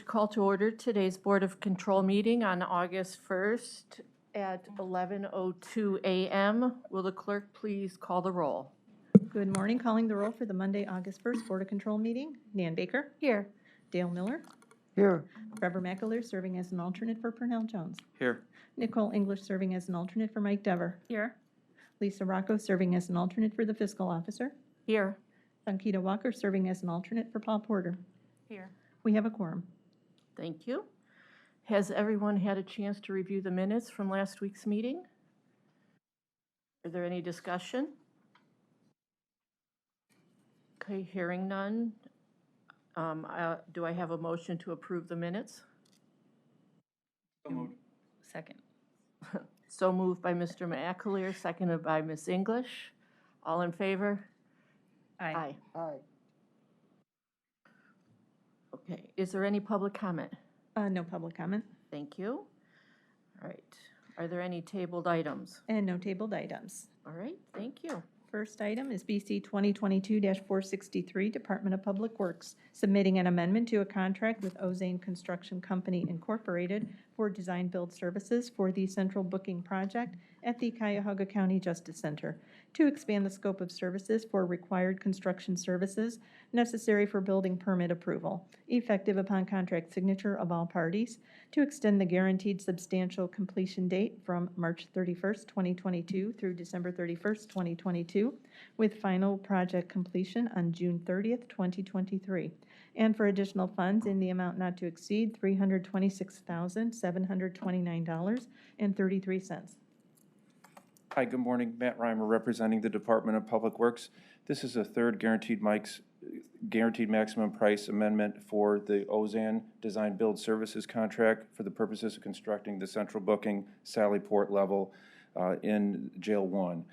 call to order today's Board of Control meeting on August 1st at 11:02 a.m. Will the clerk please call the roll? Good morning. Calling the roll for the Monday, August 1st Board of Control meeting. Nan Baker. Here. Dale Miller. Here. Trevor McAleer serving as an alternate for Purnell Jones. Here. Nicole English serving as an alternate for Mike Dever. Here. Lisa Rocco serving as an alternate for the fiscal officer. Here. Sankita Walker serving as an alternate for Paul Porter. Here. We have a quorum. Thank you. Has everyone had a chance to review the minutes from last week's meeting? Is there any discussion? Okay, hearing none. Do I have a motion to approve the minutes? Second. So moved by Mr. McAleer, seconded by Ms. English. All in favor? Aye. Aye. Okay, is there any public comment? No public comment. Thank you. All right, are there any tabled items? And no tabled items. All right, thank you. First item is BC 2022-463, Department of Public Works, submitting an amendment to a contract with Ozane Construction Company Incorporated for design-build services for the central booking project at the Cuyahoga County Justice Center to expand the scope of services for required construction services necessary for building permit approval, effective upon contract signature of all parties, to extend the guaranteed substantial completion date from March 31st, 2022 through December 31st, 2022, with final project completion on June 30th, 2023, and for additional funds in the amount not to exceed $326,729.33. Hi, good morning. Matt Reimer representing the Department of Public Works. This is a third guaranteed maximum price amendment for the Ozane Design Build Services contract for the purposes of constructing the central booking Sally Port level in Jail 1.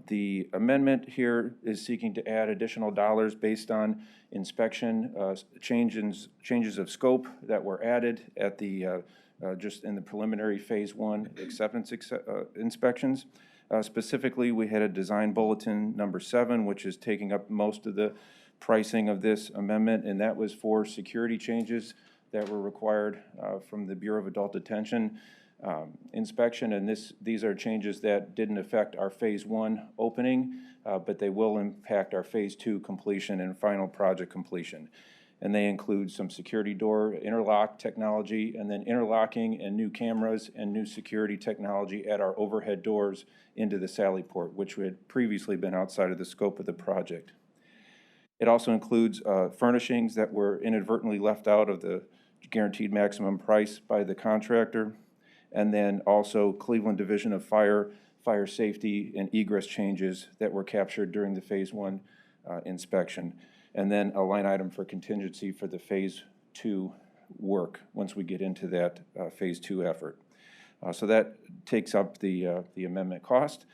The amendment here is seeking to add additional dollars based on inspection changes of scope that were added at the just in the preliminary phase 1 acceptance inspections. Specifically, we had a design bulletin number 7, which is taking up most of the pricing of this amendment, and that was for security changes that were required from the Bureau of Adult Detention inspection, and these are changes that didn't affect our phase 1 opening, but they will impact our phase 2 completion and final project completion. And they include some security door interlock technology, and then interlocking and new cameras and new security technology at our overhead doors into the Sally Port, which had previously been outside of the scope of the project. It also includes furnishings that were inadvertently left out of the guaranteed maximum price by the contractor, and then also Cleveland Division of Fire safety and egress changes that were captured during the phase 1 inspection. And then a line item for contingency for the phase 2 work once we get into that phase 2 effort. So that takes up the amendment cost.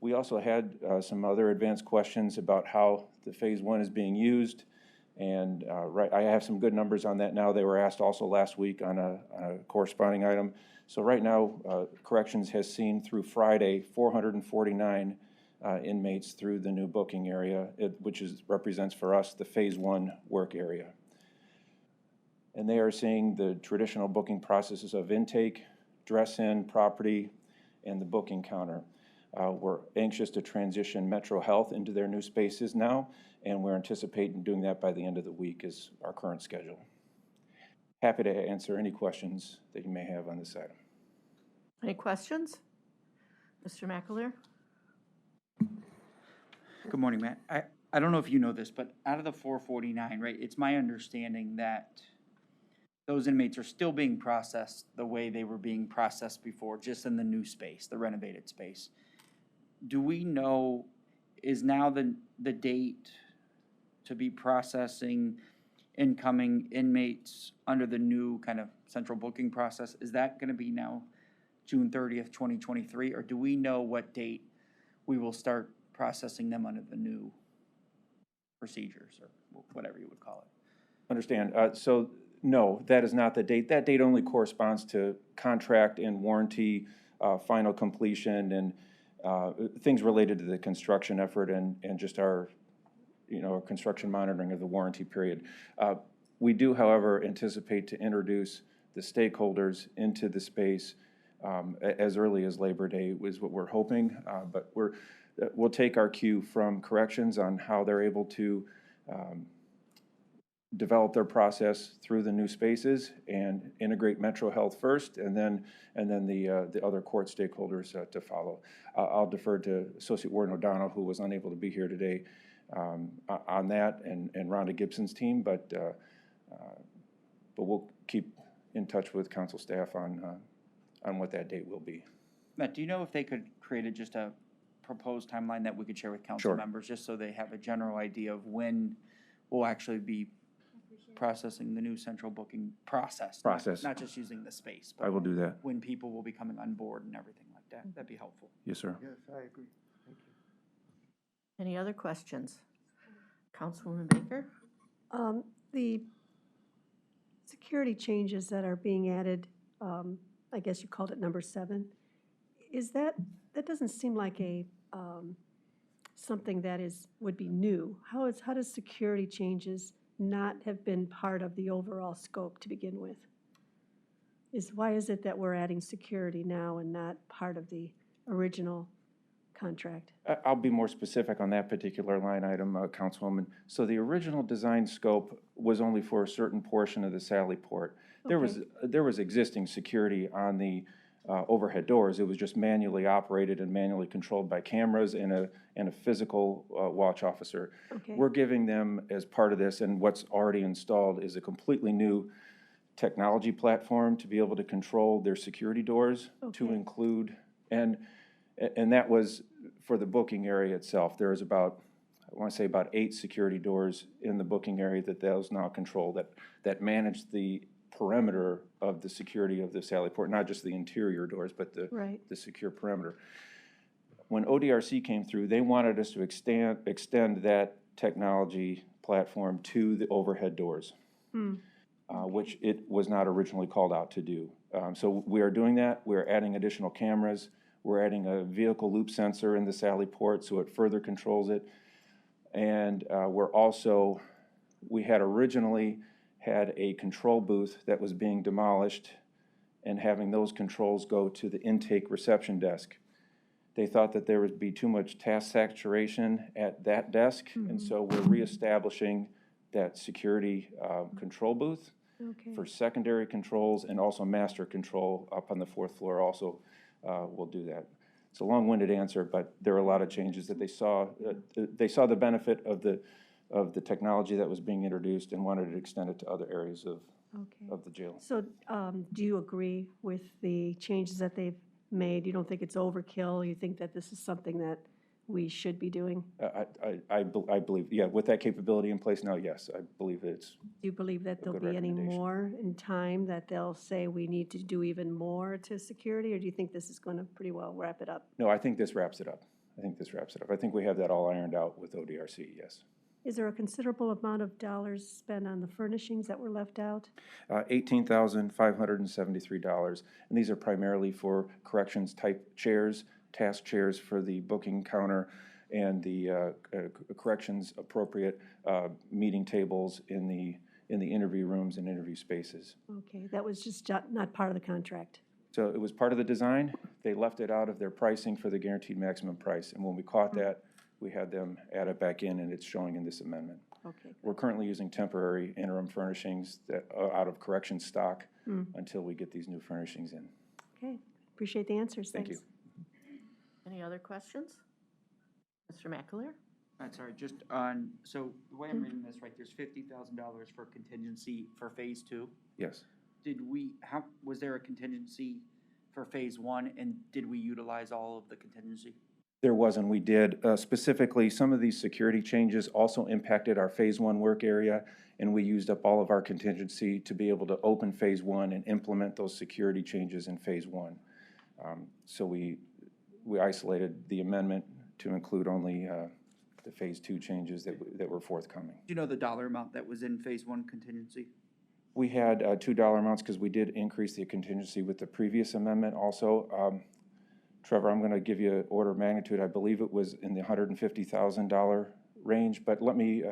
We also had some other advanced questions about how the phase 1 is being used, and I have some good numbers on that now. They were asked also last week on a corresponding item. So right now, Corrections has seen through Friday 449 inmates through the new booking area, which represents for us the phase 1 work area. And they are seeing the traditional booking processes of intake, dress-in, property, and the booking counter. We're anxious to transition Metro Health into their new spaces now, and we're anticipating doing that by the end of the week is our current schedule. Happy to answer any questions that you may have on this item. Any questions? Mr. McAleer? Good morning, Matt. I don't know if you know this, but out of the 449, right, it's my understanding that those inmates are still being processed the way they were being processed before, just in the new space, the renovated space. Do we know, is now the date to be processing incoming inmates under the new kind of central booking process? Is that going to be now June 30th, 2023, or do we know what date we will start processing them under the new procedures, or whatever you would call it? Understand. So no, that is not the date. That date only corresponds to contract and warranty, final completion, and things related to the construction effort and just our, our construction monitoring of the warranty period. We do, however, anticipate to introduce the stakeholders into the space as early as Labor Day is what we're hoping. But we'll take our cue from corrections on how they're able to develop their process through the new spaces and integrate Metro Health first, and then the other court stakeholders to follow. I'll defer to Associate Warden O'Donnell, who was unable to be here today, on that, and Rhonda Gibson's team, but we'll keep in touch with council staff on what that date will be. Matt, do you know if they could create just a proposed timeline that we could share with council Sure. members, just so they have a general idea of when we'll actually be processing the new central booking process? Not just using the space, I but will do that. when people will be coming on board and everything like that. That'd be helpful. Yes, sir. Yes, I agree. Thank you. Any other questions? Councilwoman Baker? The security changes that are being added, I guess you called it number 7, that doesn't seem like a, something that would be new. How does security changes not have been part of the overall scope to begin with? Why is it that we're adding security now and not part of the original contract? I'll be more specific on that particular line item, Councilwoman. So the original design scope was only for a certain portion of the Sally Port. There was existing security on the overhead doors. It was just manually operated and manually controlled by cameras and a physical watch officer. Okay. We're giving them, as part of this, and what's already installed is a completely new technology platform to be able to control their security doors, to Okay. include, and that was for the booking area itself. There is about, I want to say about 8 security doors in the booking area that those now control, that manage the perimeter of the security of the Sally Port, not just the interior doors, but Right. the secure perimeter. When ODRC came through, they wanted us to extend that technology platform to the overhead doors, which it was not originally called out to do. So we are doing that. We're adding additional cameras. We're adding a vehicle loop sensor in the Sally Port, so it further controls it. And we had originally had a control booth that was being demolished and having those controls go to the intake reception desk. They thought that there would be too much task saturation at that desk, and so we're reestablishing that security control booth Okay. for secondary controls, and also master control up on the 4th floor also will do that. It's a long-winded answer, but there are a lot of changes that they saw. They saw the benefit of the technology that was being introduced and wanted to extend it to other areas of Okay. the jail. So do you agree with the changes that they've made? You don't think it's overkill? You think that this is something that we should be doing? I believe, yeah, with that capability in place now, yes, I believe it's, Do you believe that there'll good be any recommendation. more in time, that they'll say we need to do even more to security? Or do you think this is going to pretty well wrap it up? no, I think this wraps it up. I think we have that all ironed out with ODRC, yes. Is there a considerable amount of dollars spent on the furnishings that were left out? $18,573, and these are primarily for corrections-type chairs, task chairs for the booking counter, and the corrections-appropriate meeting tables in the interview rooms and interview spaces. Okay, that was just not part of the contract. So it was part of the design. They left it out of their pricing for the guaranteed maximum price, and when we caught that, we had them add it back in, and it's showing in this amendment. Okay, We're currently using temporary interim furnishings that are out of correction stock until we get these new furnishings in. okay. Appreciate the answers. Thank you. Thanks. Any other questions? Mr. McAleer? Sorry, just on, so the way I'm reading this, right, there's $50,000 for contingency for phase 2. Yes. Was there a contingency for phase 1, and did we utilize all of the contingency? There was, and we did. Specifically, some of these security changes also impacted our Phase 1 work area, and we used up all of our contingency to be able to open Phase 1 and implement those security changes in Phase 1. So we isolated the amendment to include only the Phase 2 changes that were forthcoming. Do you know the dollar amount that was in phase 1 contingency? We had $2 amounts because we did increase the contingency with the previous amendment also. Trevor, I'm going to give you an order of magnitude. I believe it was in the $150,000 range, but let me,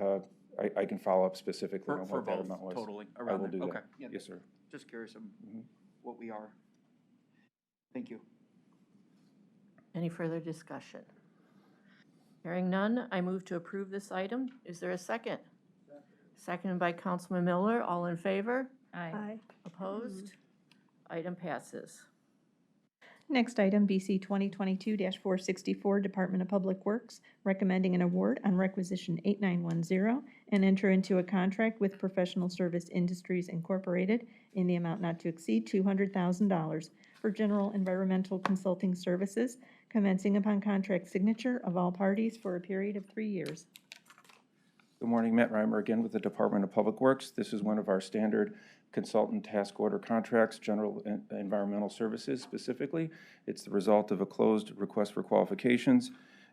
I can follow up specifically For on for what that both, amount was. totally, I around will there, do okay. that. Yeah, Yes, sir. just curious of Mhm. what we are. Thank you. Any further discussion? Hearing none, I move to approve this item. Is there a second? Seconded by Councilman Miller. All in favor? Aye. Opposed? Item passes. Next item, BC 2022-464, Department of Public Works, recommending an award on requisition 8910 and enter into a contract with Professional Service Industries Incorporated in the amount not to exceed $200,000 for general environmental consulting services, commencing upon contract signature of all parties for a period of 3 years. Good morning, Matt Reimer again with the Department of Public Works. This is one of our standard consultant task order contracts, general environmental services specifically. It's the result of a closed request for qualifications,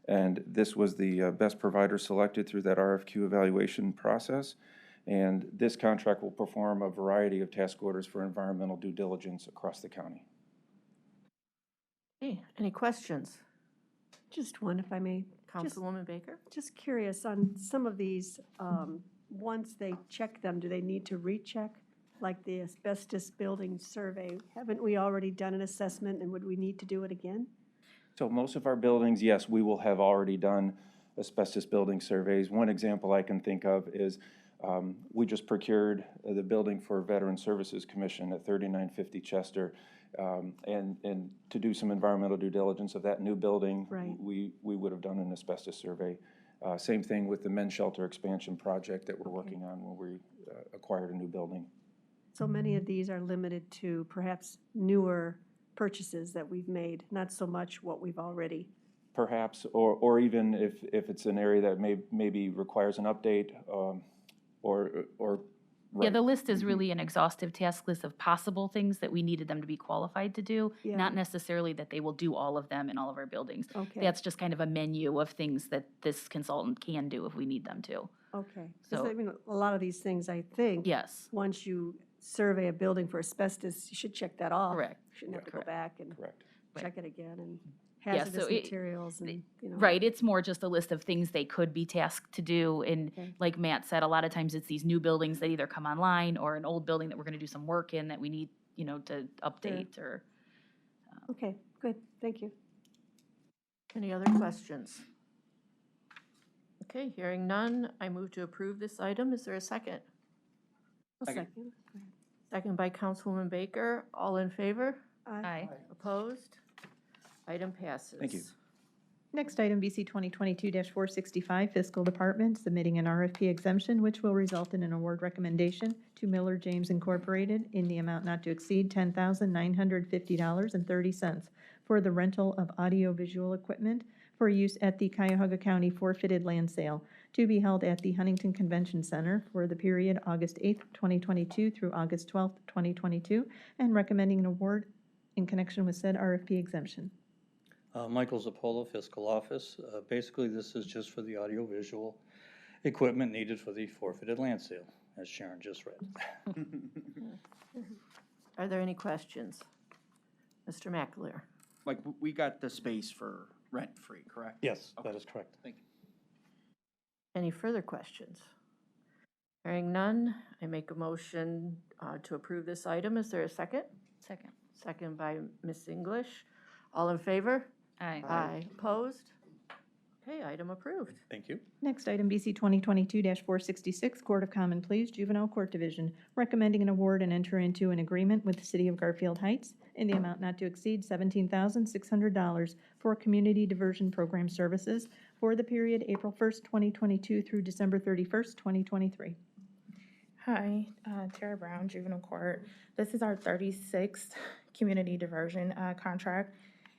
and this was the best provider selected through that RFQ evaluation process. And this contract will perform a variety of task orders for environmental due diligence across the county. Okay, any questions? Just one, if I may. Councilwoman Baker? Just curious, on some of these, once they check them, do they need to recheck? Like the asbestos building survey, haven't we already done an assessment, and would we need to do it again? So most of our buildings, yes, we will have already done asbestos building surveys. One example I can think of is we just procured the building for Veteran Services Commission at 3950 Chester. And to do some environmental due diligence of that new building, Right. we would have done an asbestos survey. Same thing with the men's shelter expansion project that we're working on when we acquired a new building. So many of these are limited to perhaps newer purchases that we've made, not so much what we've already. Perhaps, or even if it's an area that maybe requires an update, or. Yeah, right. the list is Mhm. really an exhaustive task list of possible things that we needed them to be qualified to do, Yeah. not necessarily that they will do all of them in all of our buildings. Okay, That's just kind of a menu of things that this consultant can do if we need them to. okay. So- Because I mean, a lot of these things, I think. Yes, Once you survey a building for asbestos, you should check that off. correct. You shouldn't have to go Correct. back and Correct. Right. check it again, and Yeah, hazardous so it- materials and, you know. Right, it's more just a list of things they could be tasked to do. And Okay. like Matt said, a lot of times it's these new buildings that either come online or an old building that we're gonna do some work in that we need, to update or. Okay, good, thank you. Any other questions? Okay, hearing none, I move to approve this item. Is there a second? A Second. second. Second by Councilwoman Baker. All in favor? Aye. Opposed? Item passes. Thank you. Next item, BC 2022-465, Fiscal Department, submitting an RFP exemption, which will result in an award recommendation to Miller James Incorporated in the amount not to exceed $10,950.30 for the rental of audiovisual equipment for use at the Cuyahoga County forfeited land sale to be held at the Huntington Convention Center for the period August 8th, 2022 through August 12th, 2022, and recommending an award in connection with said RFP exemption. Michael Zapola, Fiscal Office. Basically, this is just for the audiovisual equipment needed for the forfeited land sale, as Sharon just read. Are there any questions? Mr. McAleer? Like, we got the space for rent-free, correct? Yes, Okay. that is correct. Thank you. Any further questions? Hearing none, I make a motion to approve this item. Is there a second? Second. Second by Ms. English. All in favor? Aye. Aye. Opposed? Okay, item approved. Thank you. Next item, BC 2022-466, Court of Common Pleas, Juvenile Court Division, recommending an award and enter into an agreement with the City of Garfield Heights in the amount not to exceed $17,600 for Community Diversion Program Services for the period April 1st, 2022 through December 31st, 2023. Hi, Tara Brown, Juvenile Court. This is our 36th community diversion contract.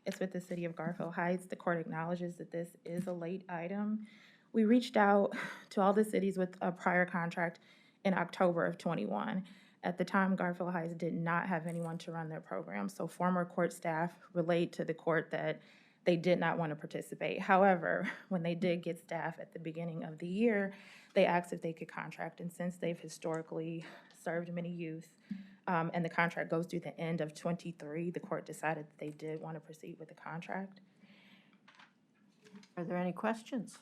It's with the City of Garfield Heights. The court acknowledges that this is a late item. We reached out to all the cities with a prior contract in October of '21. At the time, Garfield Heights did not have anyone to run their program, so former court staff relayed to the court that they did not want to participate. However, when they did get staff at the beginning of the year, they asked if they could contract, and since they've historically served many youth, and the contract goes through the end of '23, the court decided that they did want to proceed with the contract. Are there any questions?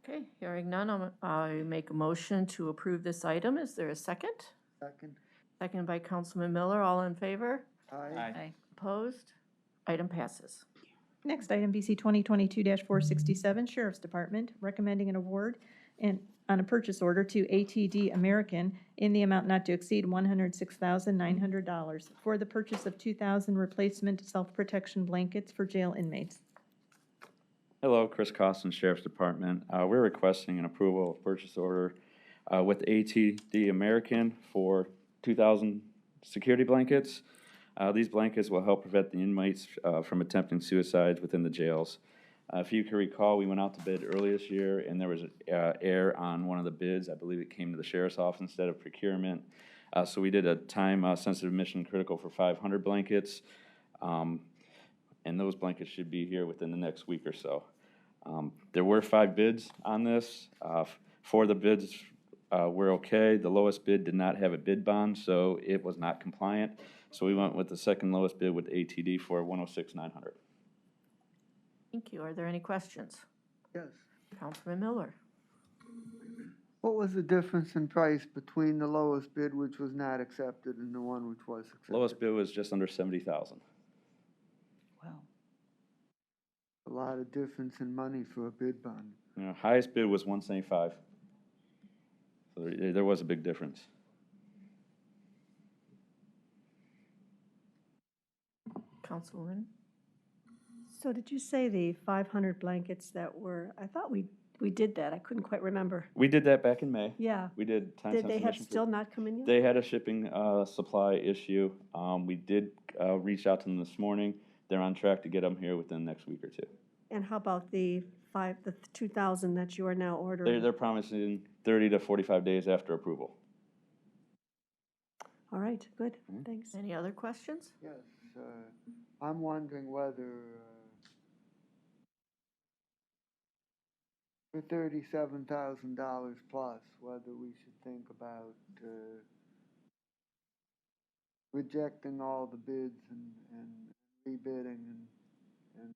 Okay, hearing none, I make a motion to approve this item. Is there a second? Second. Second by Councilman Miller. All in favor? Aye. Opposed? Item passes. Next item, BC 2022-467, Sheriff's Department, recommending an award and on a purchase order to ATD American in the amount not to exceed $106,900 for the purchase of 2,000 replacement self-protection blankets for jail inmates. Hello, Chris Costin, Sheriff's Department. We're requesting an approval of purchase order with ATD American for 2,000 security blankets. These blankets will help prevent the inmates from attempting suicides within the jails. If you can recall, we went out to bid early this year, and there was an error on one of the bids. I believe it came to the sheriff's office instead of procurement. So we did a time-sensitive mission critical for 500 blankets, and those blankets should be here within the next week or so. There were 5 bids on this. 4 of the bids were okay. The lowest bid did not have a bid bond, so it was not compliant. So we went with the second lowest bid with ATD for $106,900. Thank you. Are there any questions? Yes. Councilman Miller? What was the difference in price between the lowest bid, which was not accepted, and the one which was accepted? Lowest bid was just under $70,000. Wow. A lot of difference in money for a bid bond. You know, highest bid was $175. So there was a big difference. Councilwoman? So did you say the 500 blankets that were, I thought we did that. I couldn't quite remember. We did that back in May. Yeah. We did Did time-sensitive they have mission still not come in yet? They had a shipping supply issue. We did reach out to them this morning. They're on track to get them here within the next week or two. And how about the 2,000 that you are now ordering? They're promising 30 to 45 days after approval. All right, good, Mhm. thanks. Any other questions? Yes, I'm wondering whether, for $37,000 plus, whether we should think about, rejecting all the bids and rebidding and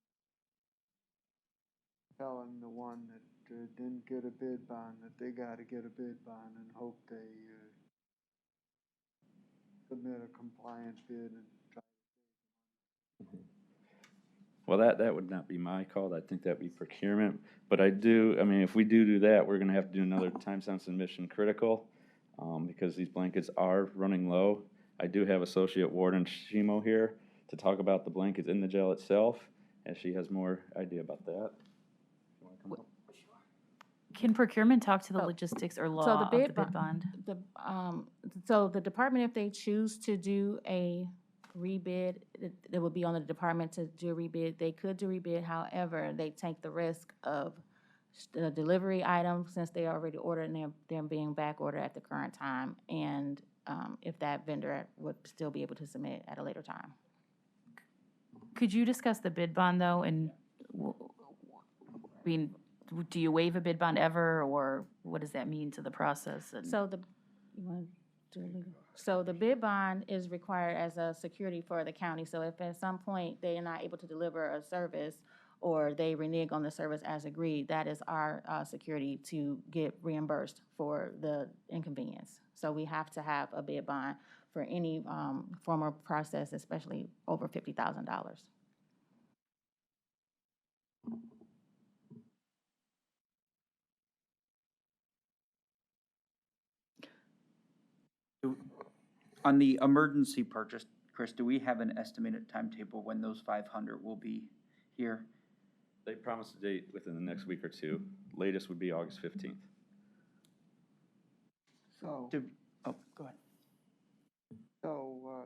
telling the one that, didn't get a bid bond that they gotta get a bid bond and hope they, submit a compliant bid and try. Well, that would not be my call. I think that'd be procurement. But I mean, if we do that, we're gonna have to do another time-sensitive mission critical, because these blankets are running low. I do have Associate Warden Shimo here to talk about the blankets in the jail itself, and she has more idea about that. You wanna come up? Can procurement talk to the So- logistics or so law the of the bid bid bond? So the department, if they choose to do a rebid, it would be on the department to do a rebid. They could do rebid, however, they take the risk of the delivery item since they already ordered and they're being back ordered at the current time. And if that vendor would still be able to submit at a later time. Could you discuss the bid bond, though, and, I mean, do you waive a bid bond ever, or what does that mean to the process? And- So you want to do a legal? So the bid bond is required as a security for the county. So if at some point they are not able to deliver a service or they renege on the service as agreed, that is our security to get reimbursed for the inconvenience. So we have to have a bid bond for any form of process, especially over $50,000. On the emergency purchase, Chris, do we have an estimated timetable when those 500 will be here? They promised a date within the next week or two. Latest would be August 15th. So, Oh, go ahead. so,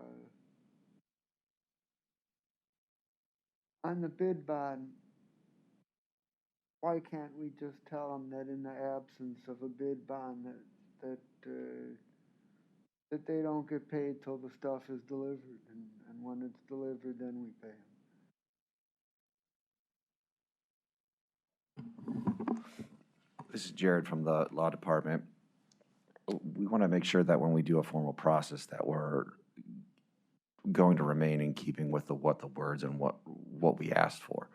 on the bid bond, why can't we just tell them that in the absence of a bid bond that they don't get paid till the stuff is delivered, and when it's delivered, then we pay them? This is Jared from the Law Department. We want to make sure that when we do a formal process that we're going to remain in keeping with what the words and what we asked for.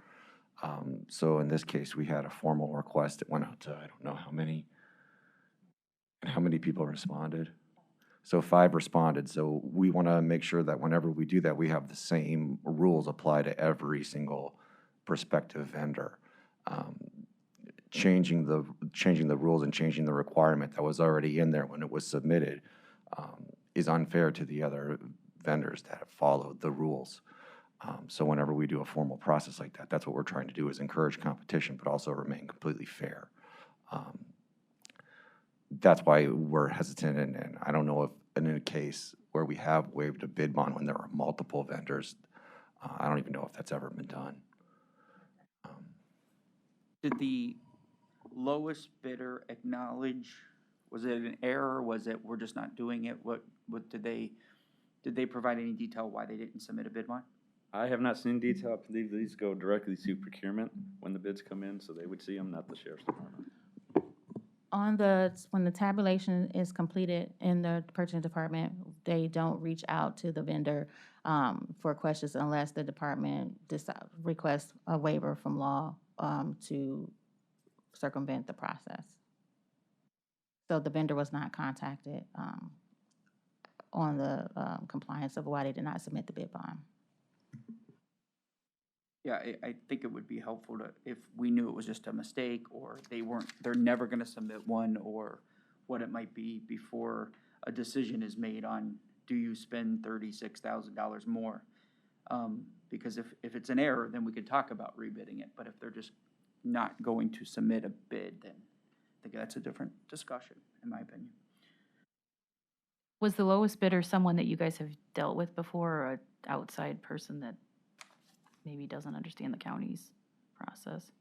So in this case, we had a formal request that went out to, I don't know how many, and how many people responded? So 5 responded. So we want to make sure that whenever we do that, we have the same rules apply to every single prospective vendor. Changing the rules and changing the requirement that was already in there when it was submitted is unfair to the other vendors that have followed the rules. So whenever we do a formal process like that, that's what we're trying to do, is encourage competition, but also remain completely fair. That's why we're hesitant, and I don't know if, in a case where we have waived a bid bond when there are multiple vendors, I don't even know if that's ever been done. Did the lowest bidder acknowledge, was it an error, was it, we're just not doing it? What did they provide any detail why they didn't submit a bid bond? I have not seen detail. I believe these go directly to procurement when the bids come in, so they would see them, not the sheriff's department. When the tabulation is completed in the purchasing department, they don't reach out to the vendor for questions unless the department requests a waiver from law to circumvent the process. So the vendor was not contacted on the compliance of why they did not submit the bid bond. Yeah, I think it would be helpful to, if we knew it was just a mistake, or they're never gonna submit one, or what it might be before a decision is made on, do you spend $36,000 more? Because if it's an error, then we could talk about rebidding it, but if they're just not going to submit a bid, then I think that's a different discussion, in my opinion. Was the lowest bidder someone that you guys have dealt with before, or an outside person that maybe doesn't understand the county's process?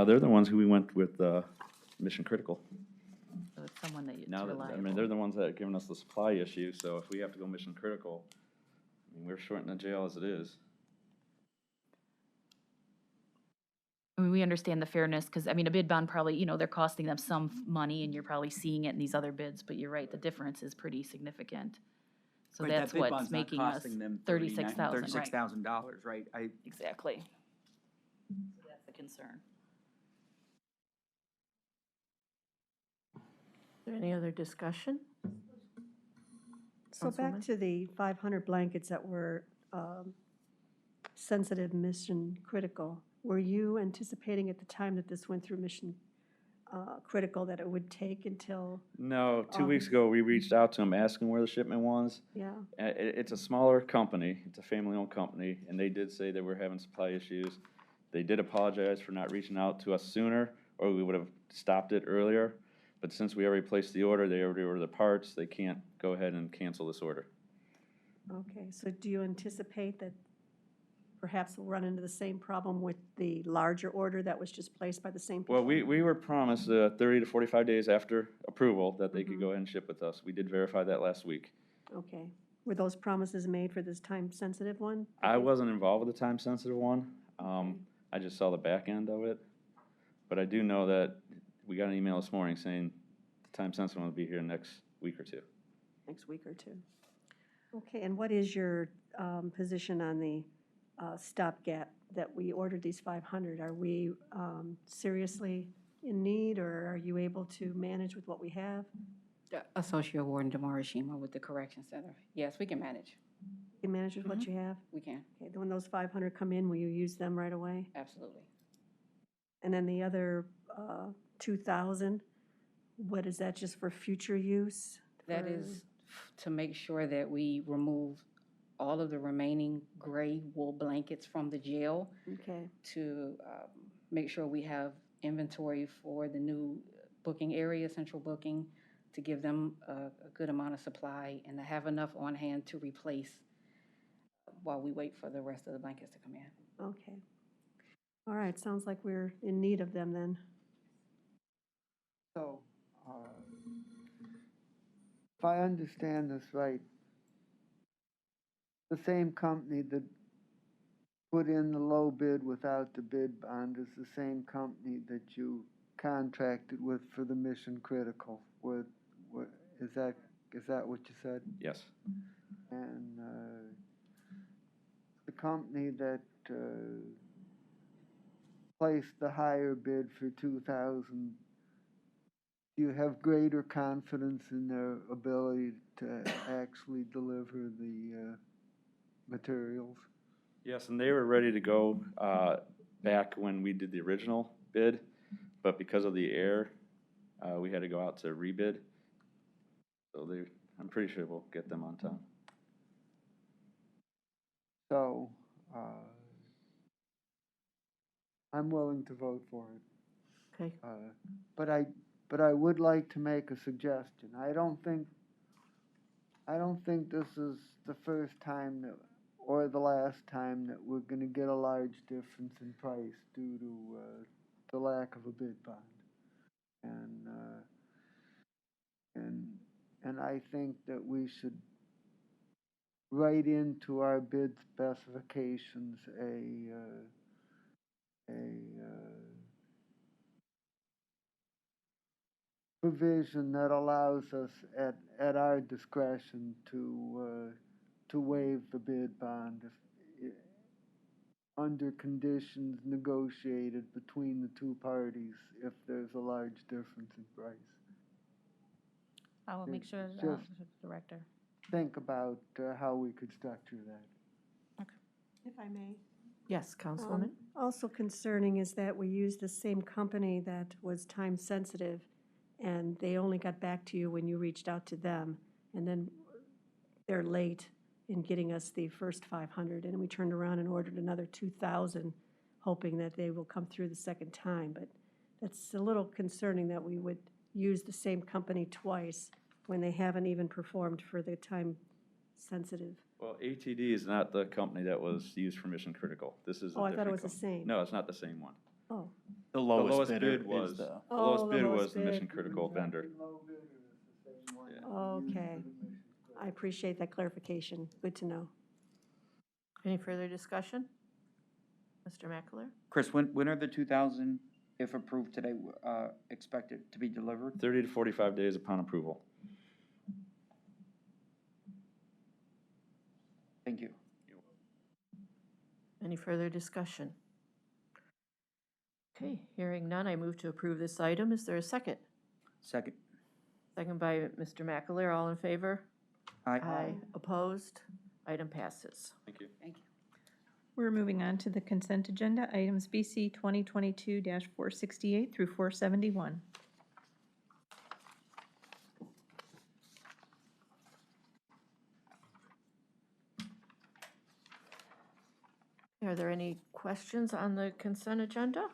They're the ones who we went with Mission Critical. So it's someone that it's Now that, reliable. they're the ones that have given us the supply issue, so if we have to go Mission Critical, we're short in the jail as it is. I mean, we understand the fairness, because, I mean, a bid bond probably, they're costing them some money, and you're probably seeing it in these other bids, but you're right, the difference is pretty significant. So Right, that that's bid what's bond's not making us costing them $36,000, right? $36,000, right? Exactly. So that's the concern. Is there any other discussion? So back Councilwoman? to the 500 blankets that were sensitive, mission critical. Were you anticipating at the time that this went through mission critical that it would take until, No, 2 weeks ago, we reached out to them asking where the shipment was. yeah? It's a smaller company, it's a family-owned company, and they did say they were having supply issues. They did apologize for not reaching out to us sooner, or we would have stopped it earlier. But since we already placed the order, they already ordered the parts, they can't go ahead and cancel this order. Okay, so do you anticipate that perhaps we'll run into the same problem with the larger order that was just placed by the same people? Well, we were promised 30 to 45 days after approval that they could Mhm. go ahead and ship with us. We did verify that last week. Okay. Were those promises made for this time-sensitive one? I wasn't involved with the time-sensitive one. I just saw the back end of it. But I do know that we got an email this morning saying the time-sensitive one will be here next week or two. Next week or two. Okay, and what is your position on the stopgap that we ordered these 500? Are we seriously in need, or are you able to manage with what we have? Associate Warden Damara Shima with the Correction Center. Yes, we can manage. You manage with what you have? We can, Okay, then when those 500 come in, will you use them right away? absolutely. And then the other 2,000, what is that, just for future use? That For- is to make sure that we remove all of the remaining gray wool blankets from the jail Okay, to make sure we have inventory for the new booking area, central booking, to give them a good amount of supply and to have enough on hand to replace while we wait for the rest of the blankets to come in. okay. All right, sounds like we're in need of them then. So, if I understand this right, the same company that put in the low bid without the bid bond is the same company that you contracted with for the mission critical? Is that what you said? Yes. And the company that placed the higher bid for 2,000, do you have greater confidence in their ability to actually deliver the materials? Yes, and they were ready to go back when we did the original bid, but because of the air, we had to go out to rebid. So I'm pretty sure we'll get them on time. So, I'm willing to vote for it. Okay, But I would like to make a suggestion. I don't think this is the first time that, or the last time that we're gonna get a large difference in price due to, the lack of a bid bond. And I think that we should write into our bid specifications provision that allows us at our discretion to waive the bid bond if, under conditions negotiated between the two parties if there's a large difference in price. I will make sure, Just- Director. Think about how we could structure that. If I may. yes, Councilwoman? Also concerning is that we used the same company that was time sensitive, and they only got back to you when you reached out to them, and then they're late in getting us the first 500, and we turned around and ordered another 2,000, hoping that they will come through the second time. But that's a little concerning that we would use the same company twice when they haven't even performed for the time sensitive. Well, ATD is not the company that was used for mission critical. This is a Oh, I thought it different was the company. same. No, it's not the same one. Oh, The The lowest bidder bid was, is the the. Oh, lowest the bid lowest was the bid. mission critical vendor. okay. I appreciate that clarification. Good to know. Any further discussion? Mr. McAleer? Chris, when are the 2,000, if approved today, expected to be delivered? 30 to 45 days upon approval. Thank you. Any further discussion? Okay, hearing none, I move to approve this item. Is there a second? Second. Second by Mr. McAleer, all in favor? Aye. Opposed? Item passes. Thank you. Thank you. We're moving on to the consent agenda, items BC 2022-468 through 471. Are there any questions on the consent agenda?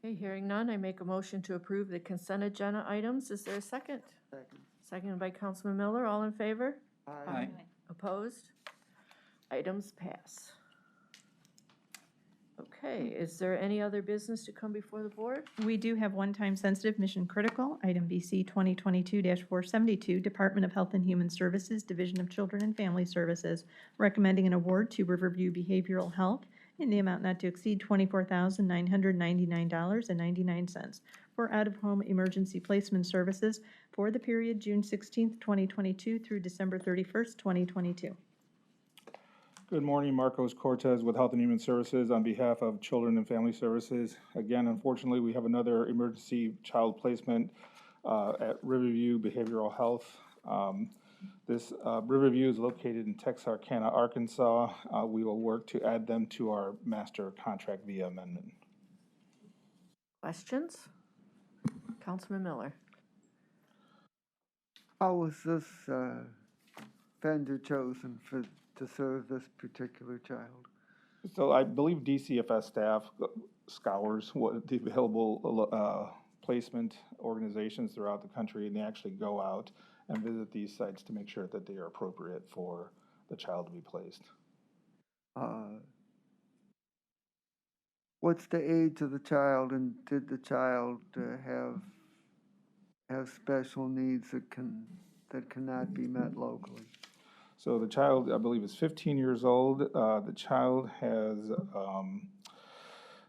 Okay, hearing none, I make a motion to approve the consent agenda items. Is there a second? Second. Seconded by Councilman Miller, all in favor? Aye. Opposed? Items pass. Okay, is there any other business to come before the board? We do have one time-sensitive mission critical, item BC 2022-472, Department of Health and Human Services, Division of Children and Family Services, recommending an award to Riverview Behavioral Health in the amount not to exceed $24,999.99 for out-of-home emergency placement services for the period June 16th, 2022 through December 31st, 2022. Good morning, Marcos Cortez with Health and Human Services on behalf of Children and Family Services. Again, unfortunately, we have another emergency child placement at Riverview Behavioral Health. This Riverview is located in Texarkana, Arkansas. We will work to add them to our master contract via amendment. Questions? Councilman Miller? How was this vendor chosen to serve this particular child? So I believe DCFS staff scours what the available placement organizations throughout the country, and they actually go out and visit these sites to make sure that they are appropriate for the child to be placed. What's the age of the child, and did the child have special needs that can that cannot be met locally? So the child, I believe, is 15 years old. The child has,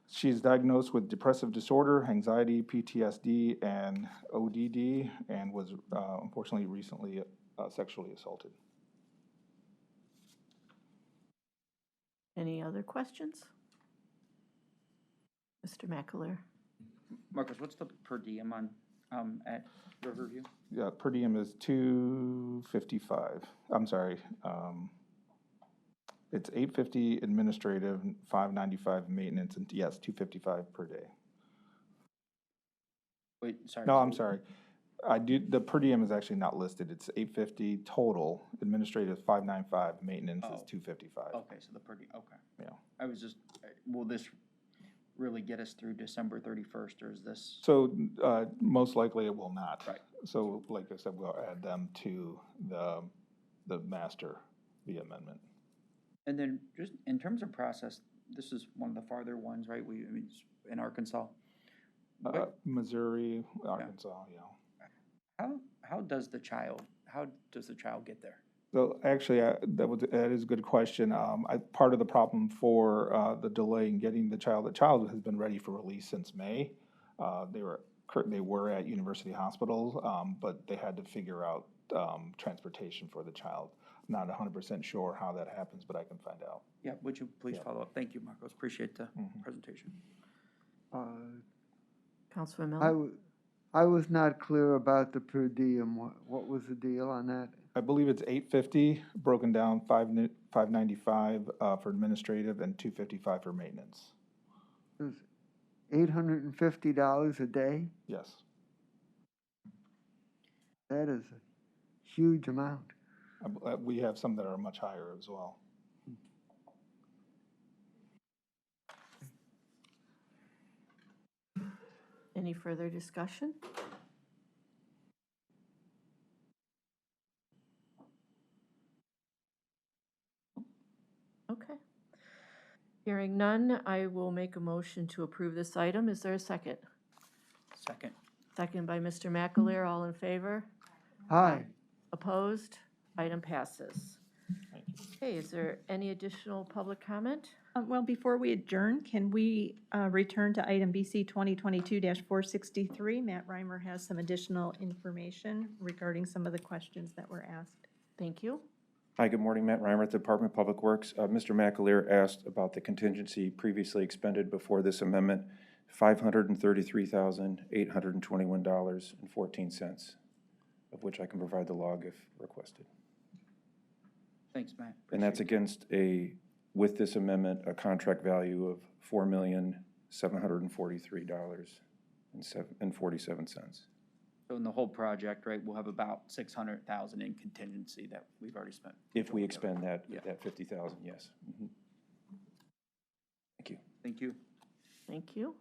she's diagnosed with depressive disorder, anxiety, PTSD, and ODD, and was unfortunately recently sexually assaulted. Any other questions? Mr. McAleer? Marcos, what's the per diem on, at Riverview? Yeah, per diem is $255. I'm sorry, it's $850 administrative, $595 maintenance, and yes, $255 per day. Wait, sorry. No, I'm sorry. The per diem is actually not listed. It's $850 total, administrative is $595, maintenance is Oh. $255. Okay, so the per diem, okay. Yeah. I was just, will this really get us through December 31st, or is this? So, most likely it will not. Right. So, like I said, we'll add them to the master via amendment. And then just in terms of process, this is one of the farther ones, right? I mean, it's in Arkansas. Missouri, Arkansas, yeah. How does the child get there? So actually, that is a good question. Part of the problem for the delay in getting the child has been ready for release since May. They were at University Hospital, but they had to figure out transportation for the child. Not 100% sure how that happens, but I can find out. Yeah, would you please Yeah. follow up? Thank you, Marcos. Appreciate the presentation. Councilman Miller? I was not clear about the per diem. What was the deal on that? I believe it's $850, broken down $595 for administrative and $255 for maintenance. It was $850 a day? Yes. That is a huge amount. We have some that are much higher as well. Any further discussion? Okay. Hearing none, I will make a motion to approve this item. Is there a second? Second. Second by Mr. McAleer. All in favor? Hi. Opposed? Item passes. Okay, is there any additional public comment? Well, before we adjourn, can we return to item BC 2022-463? Matt Reimer has some additional information regarding some of the questions that were asked. Thank you. Hi, good morning, Matt Reimer at the Department of Public Works. Mr. McAleer asked about the contingency previously expended before this amendment, $533,821.14, of which I can provide the log if requested. Thanks, Matt. And that's against with this amendment, a contract value of $4,743.47. So in the whole project, right, we'll have about 600,000 in contingency that we've already spent. If we expend that, Yeah. that 50,000, yes. Thank you. Thank you. Thank you.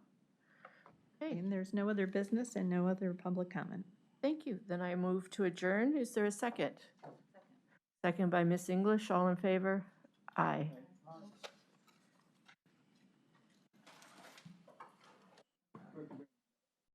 Okay, And there's no other business and no other public comment. thank you. Then I move to adjourn. Is there a second? Second by Ms. English. All in favor? Aye.